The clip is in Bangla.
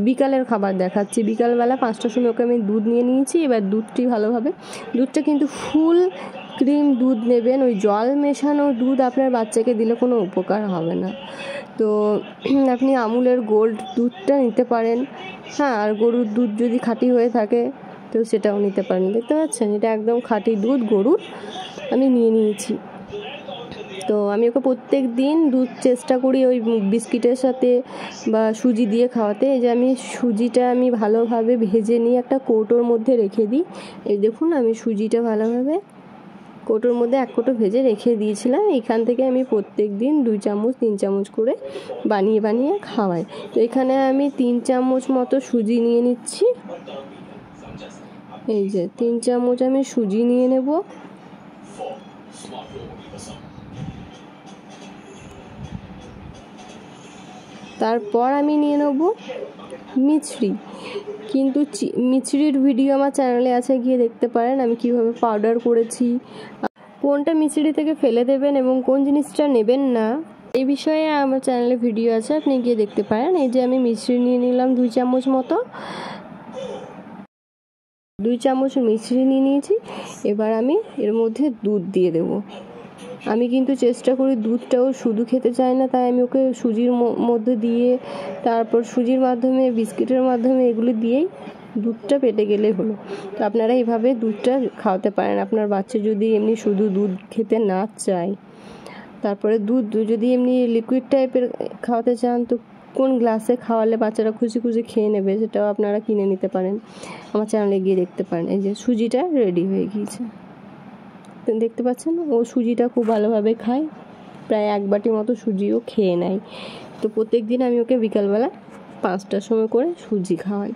বিকালের খাবার দেখাচ্ছি। বিকালবেলা 5টার সময় ওকে আমি দুধ নিয়ে নিয়েছি। এবার দুধটি ভালোভাবে, দুধটা কিন্তু ফুল ক্রিম দুধ নেবেন, ওই জল মেশানো দুধ আপনার বাচ্চাকে দিলে কোনো উপকার হবে না। তো আপনি আমুলের গোল্ড দুধটা নিতে পারেন। হ্যাঁ, আর গরুর দুধ যদি খাঁটি হয়ে থাকে তো সেটাও নিতে পারেন। দেখতে পাচ্ছেন, এটা একদম খাঁটি দুধ গরুর আমি নিয়ে নিয়েছি। তো আমি ওকে প্রত্যেক দিন দুধ চেষ্টা করি ওই বিস্কিটের সাথে বা সুজি দিয়ে খাওয়াতে। এই যে আমি সুজিটা আমি ভালোভাবে ভেজে নিয়ে একটা কৌটোর মধ্যে রেখে দিই। এই দেখুন, আমি সুজিটা ভালোভাবে কৌটোর মধ্যে 1 কৌটো ভেজে রেখে দিয়েছিলাম। এখান থেকে আমি প্রত্যেক দিন 2 চামচ 3 চামচ করে বানিয়ে বানিয়ে খাওয়াই। তো এখানে আমি 3 চামচ মতো সুজি নিয়ে নিচ্ছি। এই যে 3 চামচ আমি সুজি নিয়ে নেব। তারপর আমি নিয়ে নেব মিছরি। কিন্তু মিছরির ভিডিও আমার চ্যানেলে আছে, গিয়ে দেখতে পারেন আমি কিভাবে পাউডার করেছি। কোনটা মিছরি থেকে ফেলে দেবেন এবং কোন জিনিসটা নেবেন না এই বিষয়ে আমার চ্যানেলে ভিডিও আছে, আপনি গিয়ে দেখতে পারেন। এই যে আমি মিছরি নিয়ে নিলাম 2 চামচ মতো, 2 চামচ মিছরি নিয়ে নিয়েছি। এবার আমি এর মধ্যে দুধ দিয়ে দেব। আমি কিন্তু চেষ্টা করি দুধটাও শুধু খেতে চাই না, তাই আমি ওকে সুজির মধ্যে দিয়ে, তারপর সুজির মাধ্যমে, বিস্কিটের মাধ্যমে, এগুলো দিয়েই দুধটা পেটে গেলে হলো। তো আপনারা এইভাবে দুধটা খাওয়াতে পারেন আপনার বাচ্চা যদি এমনি শুধু দুধ খেতে না চায়। তারপরে দুধ যদি এমনি লিকুইড টাইপের খাওয়াতে চান, তো কোন গ্লাসে খাওয়ালে বাচ্চারা খুশি খুশি খেয়ে নেবে সেটাও আপনারা কিনে নিতে পারেন, আমার চ্যানেলে গিয়ে দেখতে পারেন। এই যে সুজিটা রেডি হয়ে গিয়েছে, দেখতে পাচ্ছেন। ও সুজিটা খুব ভালোভাবে খায়, প্রায় 1 বাটি মতো সুজিও খেয়ে নেয়। তো প্রত্যেক দিন আমি ওকে বিকালবেলা 5টার সময় করে সুজি খাওয়াই।